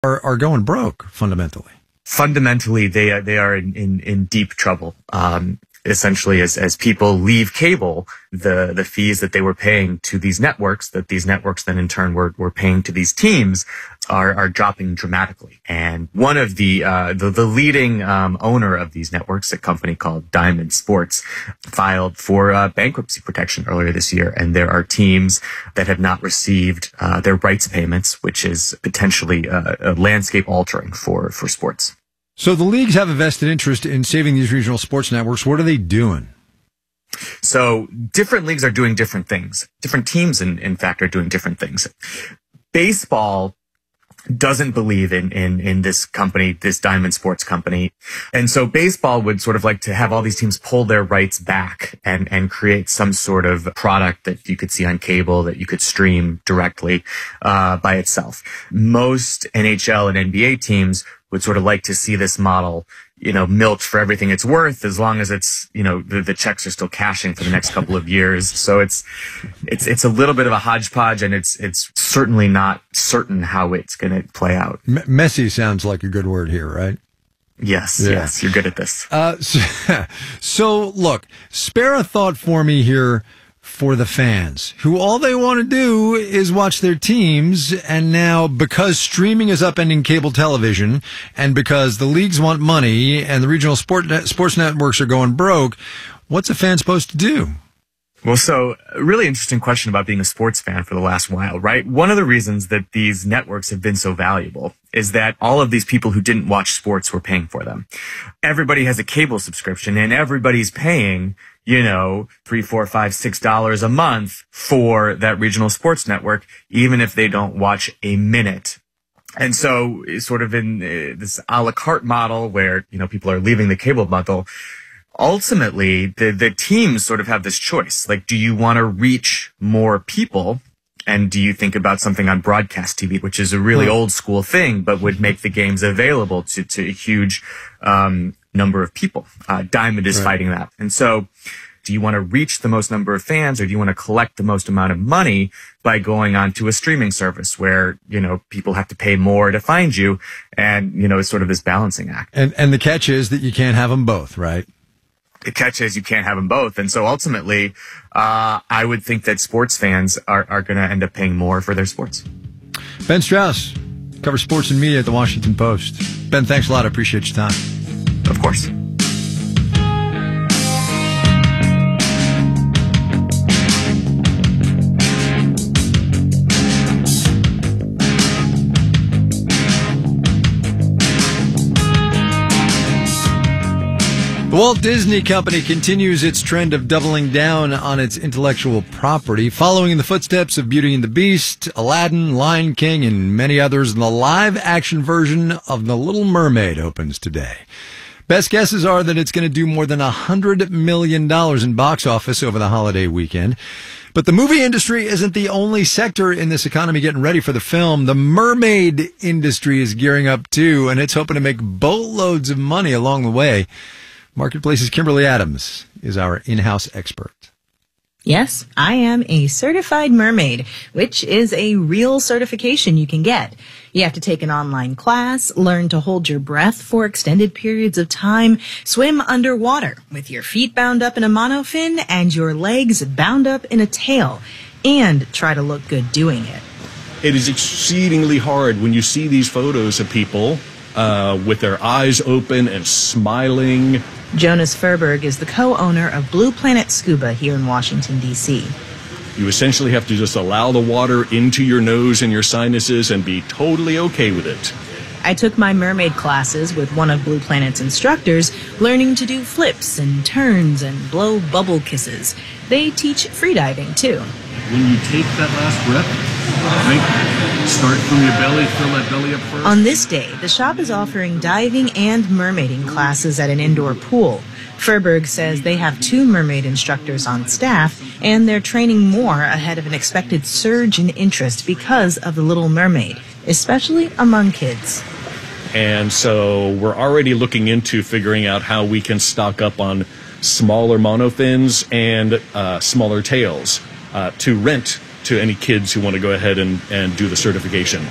are going broke fundamentally. Fundamentally, they are in deep trouble. Essentially, as people leave cable, the fees that they were paying to these networks, that these networks then in turn were paying to these teams, are dropping dramatically. And one of the leading owner of these networks, a company called Diamond Sports, filed for bankruptcy protection earlier this year. And there are teams that have not received their rights payments, which is potentially a landscape altering for sports. So the leagues have a vested interest in saving these regional sports networks. What are they doing? So different leagues are doing different things. Different teams, in fact, are doing different things. Baseball doesn't believe in this company, this Diamond Sports company. And so baseball would sort of like to have all these teams pull their rights back and create some sort of product that you could see on cable, that you could stream directly by itself. Most NHL and NBA teams would sort of like to see this model, milked for everything it's worth, as long as it's, the checks are still cashing for the next couple of years. So it's a little bit of a hodgepodge, and it's certainly not certain how it's going to play out. Messy sounds like a good word here, right? Yes, yeah. Yes, you're good at this. So look, spare a thought for me here for the fans who all they want to do is watch their teams. And now, because streaming is upending cable television, and because the leagues want money and the regional sports networks are going broke, what's a fan supposed to do? Well, so a really interesting question about being a sports fan for the last while, right? One of the reasons that these networks have been so valuable is that all of these people who didn't watch sports were paying for them. Everybody has a cable subscription, and everybody's paying, $3, $4, $5, $6 a month for that regional sports network, even if they don't watch a minute. And so sort of in this a la carte model where, people are leaving the cable bundle, ultimately the teams sort of have this choice. Like, do you want to reach more people? And do you think about something on broadcast TV, which is a really old school thing, but would make the games available to a huge number of people? Diamond is fighting that. And so do you want to reach the most number of fans, or do you want to collect the most amount of money by going onto a streaming service where, people have to pay more to find you? And, it's sort of this balancing act. And the catch is that you can't have them both, right? The catch is you can't have them both. And so ultimately, I would think that sports fans are going to end up paying more for their sports. Ben Strauss covers sports and media at the Washington Post. Ben, thanks a lot. I appreciate your time. Of course. The Walt Disney Company continues its trend of doubling down on its intellectual property, following in the footsteps of Beauty and the Beast, Aladdin, Lion King, and many others. The live-action version of The Little Mermaid opens today. Best guesses are that it's going to do more than $100 million in box office over the holiday weekend. But the movie industry isn't the only sector in this economy getting ready for the film. The mermaid industry is gearing up too, and it's hoping to make boatloads of money along the way. Marketplace's Kimberly Adams is our in-house expert. Yes, I am a certified mermaid, which is a real certification you can get. You have to take an online class, learn to hold your breath for extended periods of time, swim underwater with your feet bound up in a monofin and your legs bound up in a tail, and try to look good doing it. It is exceedingly hard when you see these photos of people with their eyes open and smiling. Jonas Furberg is the co-owner of Blue Planet Scuba here in Washington, D.C. You essentially have to just allow the water into your nose and your sinuses and be totally okay with it. I took my mermaid classes with one of Blue Planet's instructors, learning to do flips and turns and blow bubble kisses. They teach freediving, too. When you take that last breath, start from your belly, fill that belly up first. On this day, the shop is offering diving and mermaiding classes at an indoor pool. Furberg says they have 2 mermaid instructors on staff, and they're training more ahead of an expected surge in interest because of The Little Mermaid, especially among kids. And so we're already looking into figuring out how we can stock up on smaller monofins and smaller tails to rent to any kids who want to go ahead and do the certification.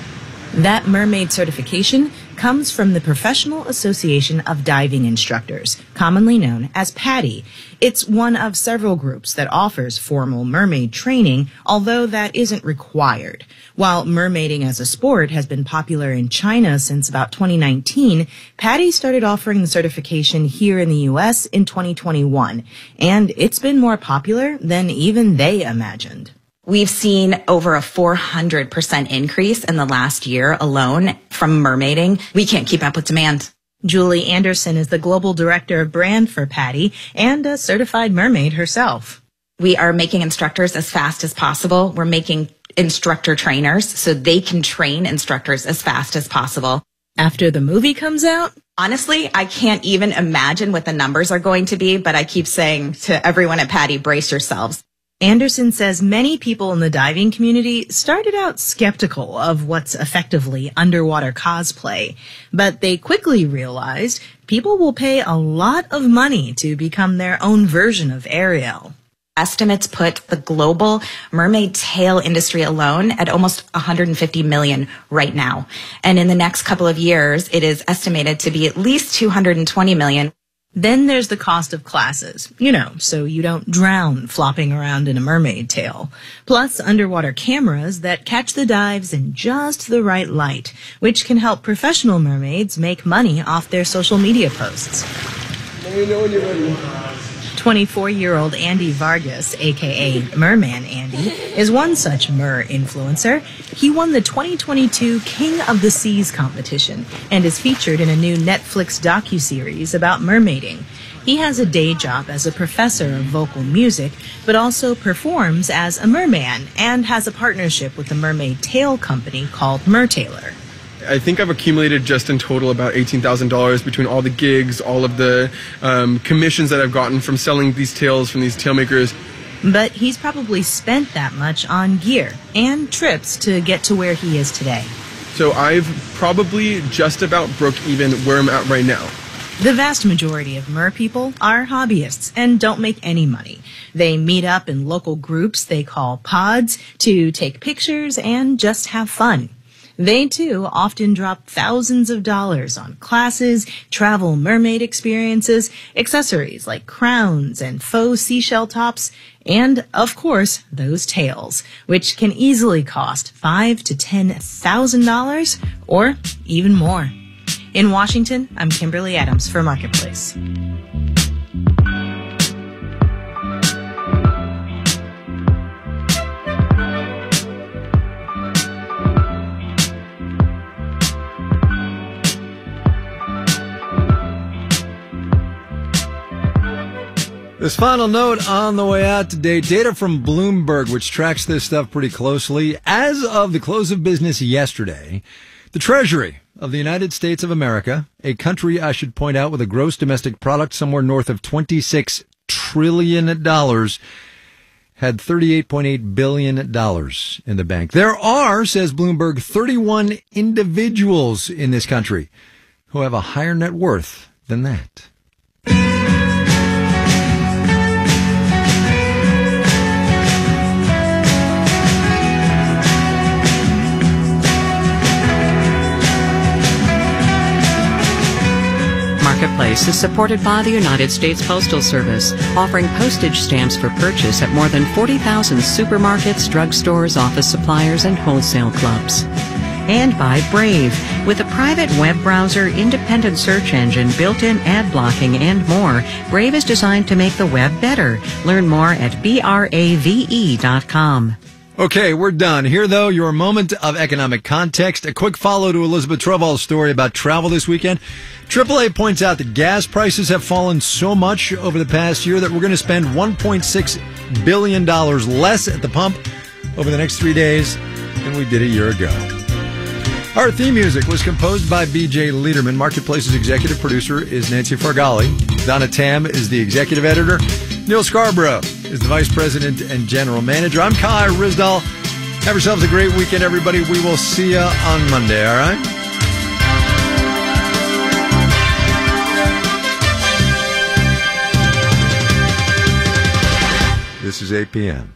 That mermaid certification comes from the Professional Association of Diving Instructors, commonly known as PADI. It's one of several groups that offers formal mermaid training, although that isn't required. While mermaiding as a sport has been popular in China since about 2019, PADI started offering the certification here in the U.S. in 2021, and it's been more popular than even they imagined. We've seen over a 400% increase in the last year alone from mermaiding. We can't keep up with demand. Julie Anderson is the global director of brand for PADI and a certified mermaid herself. We are making instructors as fast as possible. We're making instructor trainers so they can train instructors as fast as possible. After the movie comes out? Honestly, I can't even imagine what the numbers are going to be, but I keep saying to everyone at PADI, brace yourselves. Anderson says many people in the diving community started out skeptical of what's effectively underwater cosplay, but they quickly realized people will pay a lot of money to become their own version of Ariel. Estimates put the global mermaid tail industry alone at almost 150 million right now. And in the next couple of years, it is estimated to be at least 220 million. Then there's the cost of classes, so you don't drown flopping around in a mermaid tail. Plus underwater cameras that catch the dives in just the right light, which can help professional mermaids make money off their social media posts. Let me know when you're ready. 24-year-old Andy Vargas, a.k.a. Merman Andy, is one such mer influencer. He won the 2022 King of the Seas competition and is featured in a new Netflix docuseries about mermaiding. He has a day job as a professor of vocal music, but also performs as a merman and has a partnership with the mermaid tail company called Mertailor. I think I've accumulated just in total about $18,000 between all the gigs, all of the commissions that I've gotten from selling these tails from these tail makers. But he's probably spent that much on gear and trips to get to where he is today. So I've probably just about broke even where I'm at right now. The vast majority of mer people are hobbyists and don't make any money. They meet up in local groups they call pods to take pictures and just have fun. They, too, often drop thousands of dollars on classes, travel mermaid experiences, accessories like crowns and faux seashell tops, and, of course, those tails, which can easily cost $5,000 to $10,000 or even more. In Washington, I'm Kimberly Adams for Marketplace. This final note on the way out today, data from Bloomberg, which tracks this stuff pretty closely. As of the close of business yesterday, the Treasury of the United States of America, a country, I should point out, with a gross domestic product somewhere north of $26 trillion, had $38.8 billion in the bank. There are, says Bloomberg, 31 individuals in this country who have a higher net worth than that. Marketplace is supported by the United States Postal Service, offering postage stamps for purchase at more than 40,000 supermarkets, drugstores, office suppliers, and wholesale clubs. And by Brave, with a private web browser, independent search engine, built-in ad blocking, and more. Brave is designed to make the web better. Learn more at brave.com. Okay, we're done. Here, though, your moment of economic context. A quick follow to Elizabeth Troval's story about travel this weekend. AAA points out that gas prices have fallen so much over the past year that we're going to spend $1.6 billion less at the pump over the next 3 days than we did a year ago. Our theme music was composed by B.J. Lederman. Marketplace's executive producer is Nancy Fargali. Donna Tam is the executive editor. Neil Scarborough is the vice president and general manager. I'm Kai Rizdal. Have yourselves a great weekend, everybody. We will see you on Monday, all right? This is 8 p.m.